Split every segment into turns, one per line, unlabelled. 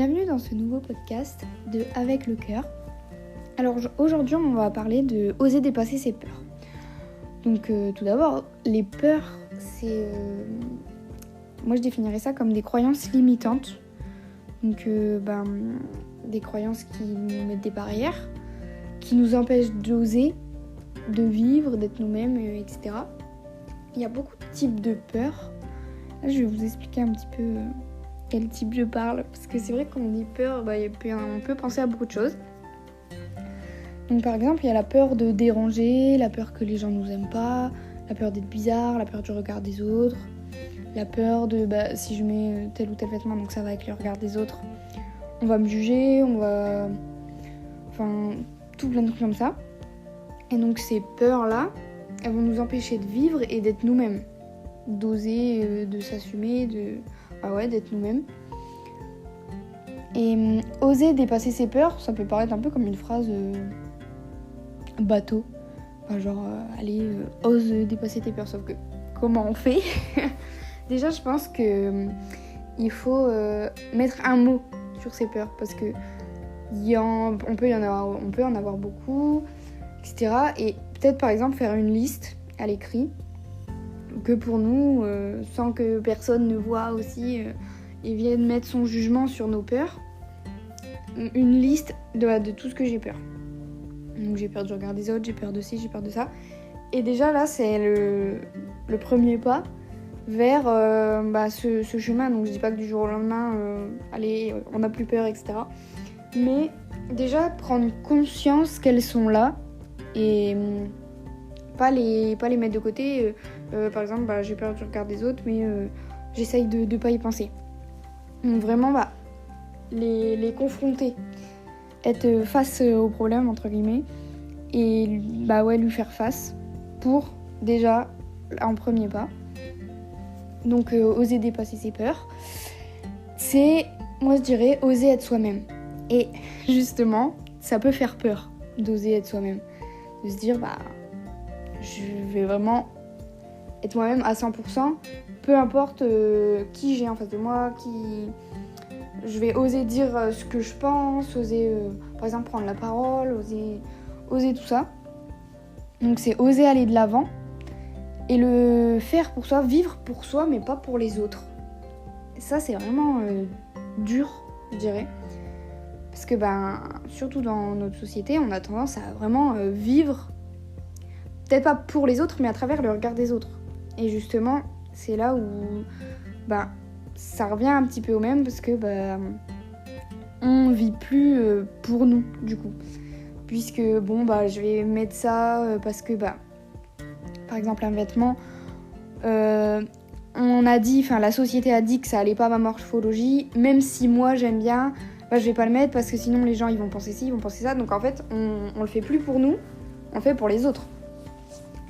Bienvenue dans ce nouveau podcast de Avec le cœur. Alors aujourd'hui on va parler de oser dépasser ses peurs. Donc tout d'abord, les peurs, c'est... moi je définirais ça comme des croyances limitantes. Donc des croyances qui nous mettent des barrières, qui nous empêchent d'oser, de vivre, d'être nous-mêmes, etc. Il y a beaucoup de types de peurs. Là je vais vous expliquer un petit peu quel type je parle, parce que c'est vrai qu'on dit peur, on peut penser à beaucoup de choses. Donc par exemple, il y a la peur de déranger, la peur que les gens nous aiment pas, la peur d'être bizarre, la peur du regard des autres, la peur de si je mets tel ou tel vêtement, donc ça va avec le regard des autres, on va me juger, tout plein de trucs comme ça. Et donc ces peurs-là, elles vont nous empêcher de vivre et d'être nous-mêmes, d'oser, de s'assumer, d'être nous-mêmes. Et oser dépasser ses peurs, ça peut paraître un peu comme une phrase bateau. Ose dépasser tes peurs, sauf que comment on fait? Déjà, je pense que il faut mettre un mot sur ses peurs, parce que on peut en avoir beaucoup, etc. Et peut-être par exemple faire une liste à l'écrit, que pour nous, sans que personne ne voit aussi et vienne mettre son jugement sur nos peurs, une liste de tout ce que j'ai peur. Donc j'ai peur du regard des autres, j'ai peur de ci, j'ai peur de ça. Et déjà là, c'est le premier pas vers ce chemin. Donc je dis pas que du jour au lendemain, on n'a plus peur, etc. Mais déjà prendre conscience qu'elles sont là et pas les mettre de côté. Par exemple, j'ai peur du regard des autres, mais j'essaye de pas y penser. Donc vraiment, les confronter, être face au problème, entre guillemets, et lui faire face pour déjà un premier pas. Donc oser dépasser ses peurs, c'est, moi je dirais, oser être soi-même. Et justement, ça peut faire peur d'oser être soi-même, de se dire je vais vraiment être moi-même à 100%, peu importe qui j'ai en face de moi, je vais oser dire ce que je pense, oser par exemple prendre la parole, oser tout ça. Donc c'est oser aller de l'avant et le faire pour soi, vivre pour soi mais pas pour les autres. Et ça c'est vraiment dur, je dirais. Parce que surtout dans notre société, on a tendance à vraiment vivre, peut-être pas pour les autres, mais à travers le regard des autres. Et justement, c'est là où ça revient un petit peu au même, parce que on vit plus pour nous, du coup. Puisque je vais mettre ça parce que par exemple un vêtement, la société a dit que ça allait pas à ma morphologie, même si moi j'aime bien, je vais pas le mettre parce que sinon les gens ils vont penser ci, ils vont penser ça. Donc en fait on le fait plus pour nous, on le fait pour les autres.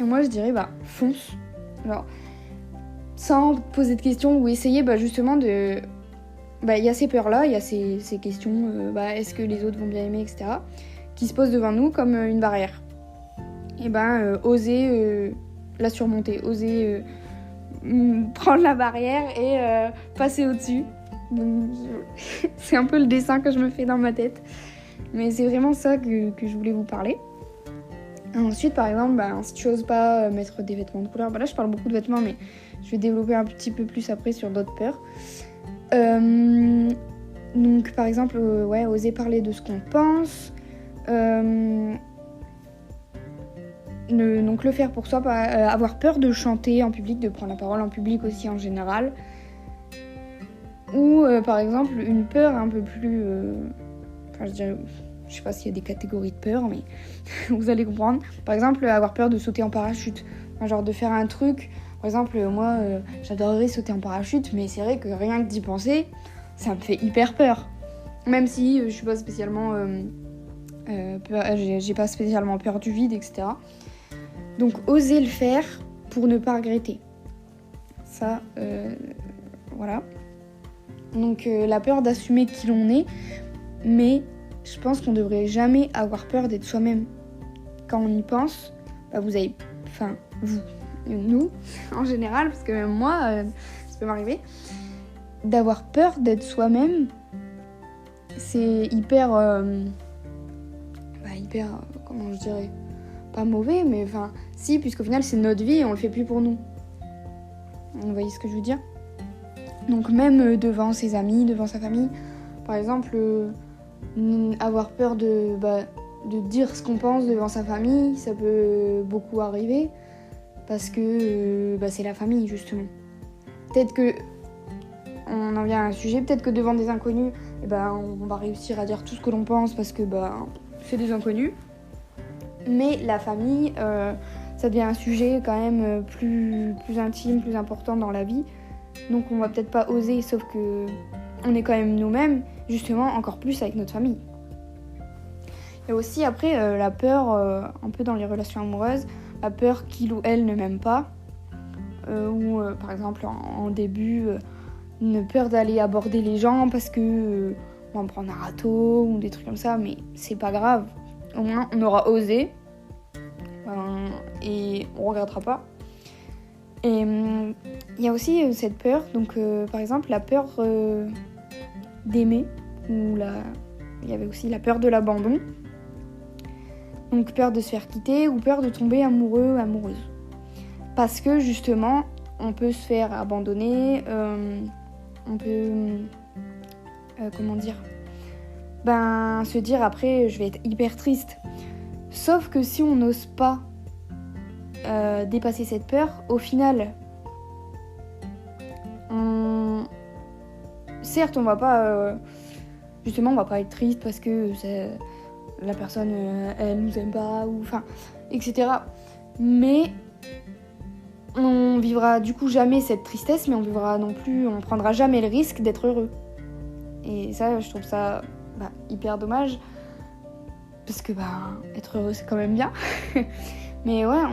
Et moi je dirais fonce. Alors, sans poser de questions ou essayer justement de... Il y a ces peurs-là, il y a ces questions, est-ce que les autres vont bien aimer, etc., qui se posent devant nous comme une barrière. Et oser la surmonter, oser prendre la barrière et passer au-dessus. Donc, c'est un peu le dessin que je me fais dans ma tête. Mais c'est vraiment ça que je voulais vous parler. Ensuite, par exemple, si tu n'oses pas mettre des vêtements de couleur, là je parle beaucoup de vêtements, mais je vais développer un petit peu plus après sur d'autres peurs. Donc, par exemple, oser parler de ce qu'on pense. Donc, le faire pour soi, avoir peur de chanter en public, de prendre la parole en public aussi en général. Ou, par exemple, une peur un peu plus... je dirais... Je sais pas s'il y a des catégories de peur, mais vous allez comprendre. Par exemple, avoir peur de sauter en parachute. De faire un truc. Par exemple, moi, j'adorerais sauter en parachute, mais c'est vrai que rien que d'y penser, ça me fait hyper peur. Même si je suis pas spécialement... j'ai pas spécialement peur du vide, etc. Donc, oser le faire pour ne pas regretter. Ça, voilà. Donc, la peur d'assumer qui l'on est, mais... Je pense qu'on devrait jamais avoir peur d'être soi-même. Quand on y pense, nous, en général, parce que même moi, ça peut m'arriver, d'avoir peur d'être soi-même, c'est hyper, comment je dirais, pas mauvais, mais enfin, si, puisqu'au final c'est notre vie et on le fait plus pour nous. Vous voyez ce que je veux dire ? Donc même devant ses amis, devant sa famille, par exemple, avoir peur de dire ce qu'on pense devant sa famille, ça peut beaucoup arriver, parce que c'est la famille, justement. Peut-être que, on en vient à un sujet, peut-être que devant des inconnus, on va réussir à dire tout ce que l'on pense, parce que c'est des inconnus. Mais la famille, ça devient un sujet quand même plus intime, plus important dans la vie. Donc on va peut-être pas oser, sauf que on est quand même nous-mêmes, justement encore plus avec notre famille. Il y a aussi après la peur, un peu dans les relations amoureuses, la peur qu'il ou elle ne m'aime pas. Ou par exemple en début, une peur d'aller aborder les gens parce que on va me prendre un râteau ou des trucs comme ça, mais c'est pas grave. Au moins on aura osé et on regrettera pas. Et il y a aussi cette peur, donc par exemple la peur d'aimer, ou il y avait aussi la peur de l'abandon, donc peur de se faire quitter ou peur de tomber amoureux, amoureuse. Parce que justement, on peut se faire abandonner, on peut, se dire après je vais être hyper triste. Sauf que si on n'ose pas dépasser cette peur, au final, certes on va pas être triste parce que la personne elle nous aime pas, ou enfin etc. Mais on vivra du coup jamais cette tristesse, mais on prendra jamais le risque d'être heureux. Et ça, je trouve ça hyper dommage, parce que être heureux c'est quand même bien. Mais ouais,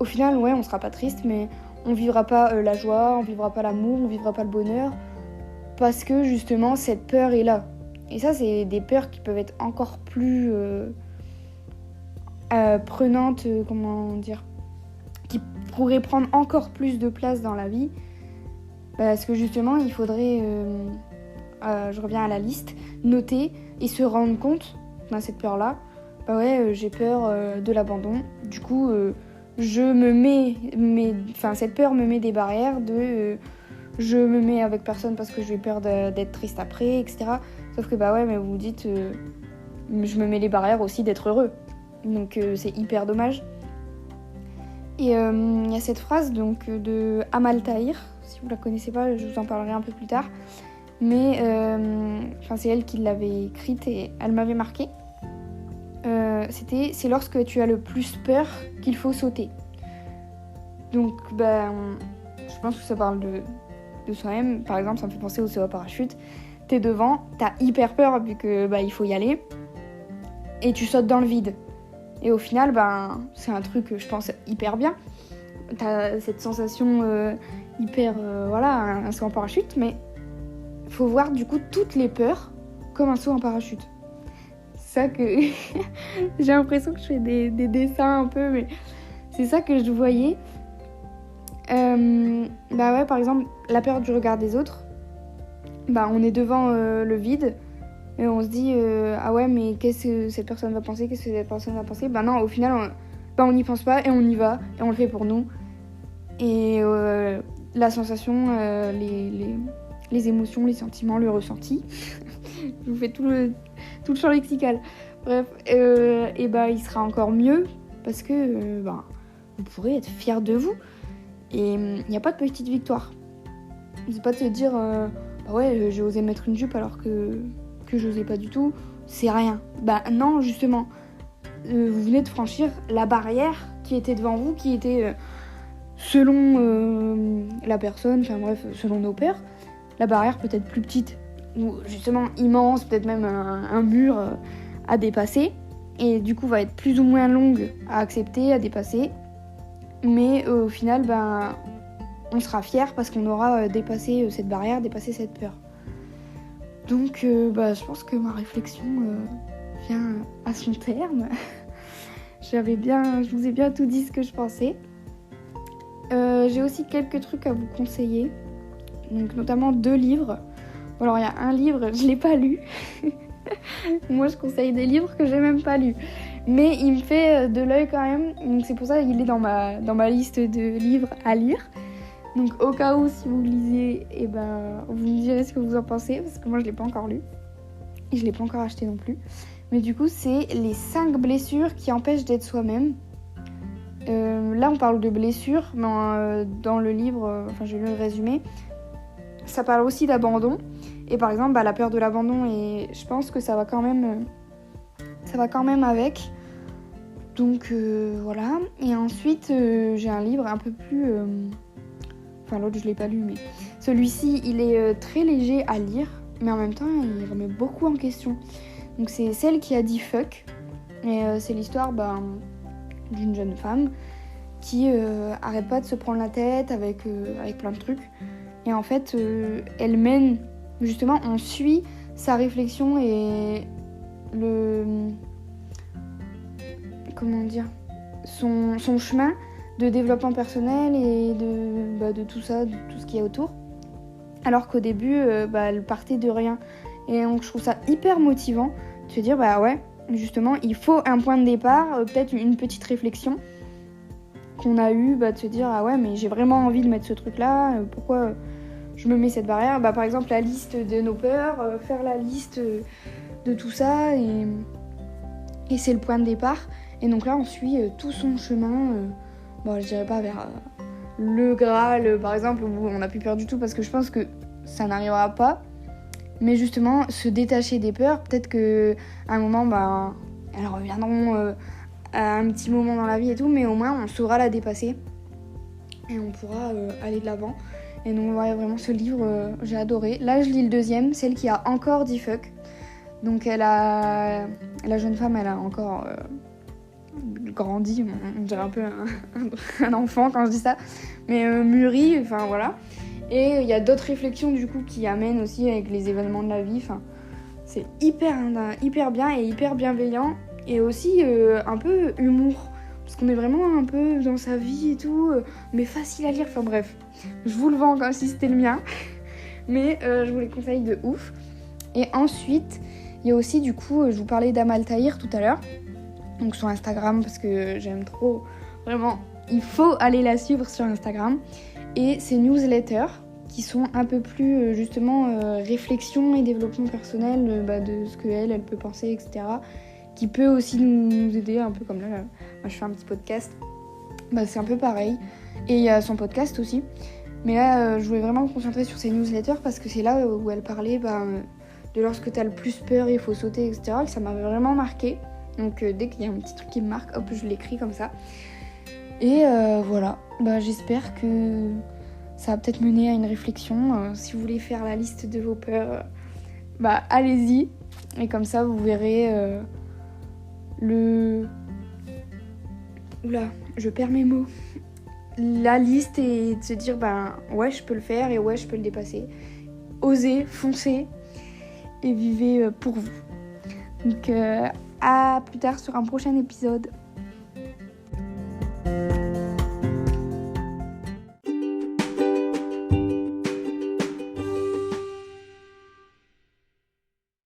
au final, on sera pas triste, mais on vivra pas la joie, on vivra pas l'amour, on vivra pas le bonheur, parce que justement cette peur est là. Et ça, c'est des peurs qui peuvent être encore plus prenantes, qui pourraient prendre encore plus de place dans la vie, parce que justement, il faudrait, je reviens à la liste, noter et se rendre compte dans cette peur-là. J'ai peur de l'abandon. Du coup, cette peur me met des barrières je me mets avec personne parce que j'ai peur d'être triste après, etc. Sauf que mais vous vous dites, je me mets les barrières aussi d'être heureux. Donc c'est hyper dommage. Et il y a cette phrase donc de Amal Tahir. Si vous la connaissez pas, je vous en parlerai un peu plus tard. Mais c'est elle qui l'avait écrite et elle m'avait marquée. C'est lorsque tu as le plus peur qu'il faut sauter. Donc je pense que ça parle de soi-même. Par exemple, ça me fait penser au saut à parachute. T'es devant, t'as hyper peur vu que il faut y aller, et tu sautes dans le vide. Et au final, c'est un truc, je pense, hyper bien. T'as cette sensation hyper, un saut en parachute, mais faut voir du coup toutes les peurs comme un saut en parachute. C'est ça que j'ai l'impression que je fais des dessins un peu, mais c'est ça que je voyais. Par exemple, la peur du regard des autres. On est devant le vide et on se dit mais qu'est-ce que cette personne va penser, qu'est-ce que cette personne va penser. Non, au final on n'y pense pas et on y va et on le fait pour nous. Et la sensation, les émotions, les sentiments, le ressenti. Je vous fais tout le champ lexical. Bref, il sera encore mieux parce que vous pourrez être fiers de vous. Et il n'y a pas de petite victoire. C'est pas de se dire j'ai osé mettre une jupe alors que j'osais pas du tout, c'est rien. Non, justement, vous venez de franchir la barrière qui était devant vous, qui était selon la personne, selon nos peurs, la barrière peut-être plus petite, ou justement immense, peut-être même un mur à dépasser, et du coup va être plus ou moins longue à accepter, à dépasser. Mais au final, on sera fiers parce qu'on aura dépassé cette barrière, dépassé cette peur. Donc, je pense que ma réflexion vient à son terme. Je vous ai bien tout dit ce que je pensais. J'ai aussi quelques trucs à vous conseiller, donc notamment 2 livres. Ou alors il y a un livre, je l'ai pas lu. Moi je conseille des livres que j'ai même pas lus. Mais il me fait de l'œil quand même. Donc c'est pour ça qu'il est dans ma liste de livres à lire. Donc au cas où si vous le lisez, vous me direz ce que vous en pensez. Parce que moi je l'ai pas encore lu. Et je l'ai pas encore acheté non plus. Mais du coup c'est les 5 blessures qui empêchent d'être soi-même. Là on parle de blessures. Mais dans le livre, j'ai lu le résumé. Ça parle aussi d'abandon. Et par exemple, la peur de l'abandon, et je pense que ça va quand même avec. Donc voilà. Et ensuite, j'ai un livre un peu plus... l'autre, je l'ai pas lu, mais celui-ci, il est très léger à lire, mais en même temps, il remet beaucoup en question. Donc c'est Celle qui a dit fuck. Et c'est l'histoire d'une jeune femme qui arrête pas de se prendre la tête avec plein de trucs. Et en fait, elle mène... Justement, on suit sa réflexion et son chemin de développement personnel et de tout ça, de tout ce qu'il y a autour. Alors qu'au début, elle partait de rien. Et donc, je trouve ça hyper motivant de se dire, justement, il faut un point de départ, peut-être une petite réflexion qu'on a eue, de se dire, mais j'ai vraiment envie de mettre ce truc-là, pourquoi... je me mets cette barrière, par exemple la liste de nos peurs, faire la liste de tout ça et c'est le point de départ. Et donc là on suit tout son chemin, je dirais pas vers le Graal par exemple où on n'a plus peur du tout parce que je pense que ça n'arrivera pas, mais justement se détacher des peurs, peut-être qu'à un moment elles reviendront à un petit moment dans la vie et tout, mais au moins on saura la dépasser et on pourra aller de l'avant. Et donc vraiment ce livre, j'ai adoré. Là je lis le deuxième, Celle qui a encore dit fuck. Donc la jeune femme, elle a encore grandi, on dirait un peu un enfant quand je dis ça, mais mûri, voilà. Et il y a d'autres réflexions du coup qui amènent aussi avec les événements de la vie. C'est hyper bien et hyper bienveillant et aussi un peu humour. Parce qu'on est vraiment un peu dans sa vie et tout, mais facile à lire, bref. Je vous le vends comme si c'était le mien, mais je vous les conseille de ouf. Et ensuite, il y a aussi du coup, je vous parlais d'Amal Tahir tout à l'heure, donc sur Instagram parce que j'aime trop, vraiment, il faut aller la suivre sur Instagram. Et ses newsletters qui sont un peu plus justement réflexion et développement personnel de ce qu'elle peut penser, etc. Qui peut aussi nous aider, un peu comme là, moi je fais un petit podcast, c'est un peu pareil. Et il y a son podcast aussi. Mais là, je voulais vraiment me concentrer sur ses newsletters parce que c'est là où elle parlait de lorsque t'as le plus peur, il faut sauter, etc. Et ça m'avait vraiment marqué. Donc dès qu'il y a un petit truc qui me marque, hop, je l'écris comme ça. Et voilà, j'espère que ça va peut-être mener à une réflexion. Si vous voulez faire la liste de vos peurs, allez-y. Et comme ça, vous verrez Oula, je perds mes mots. La liste et de se dire, je peux le faire et je peux le dépasser. Osez, foncez et vivez pour vous. Donc, à plus tard sur un prochain épisode.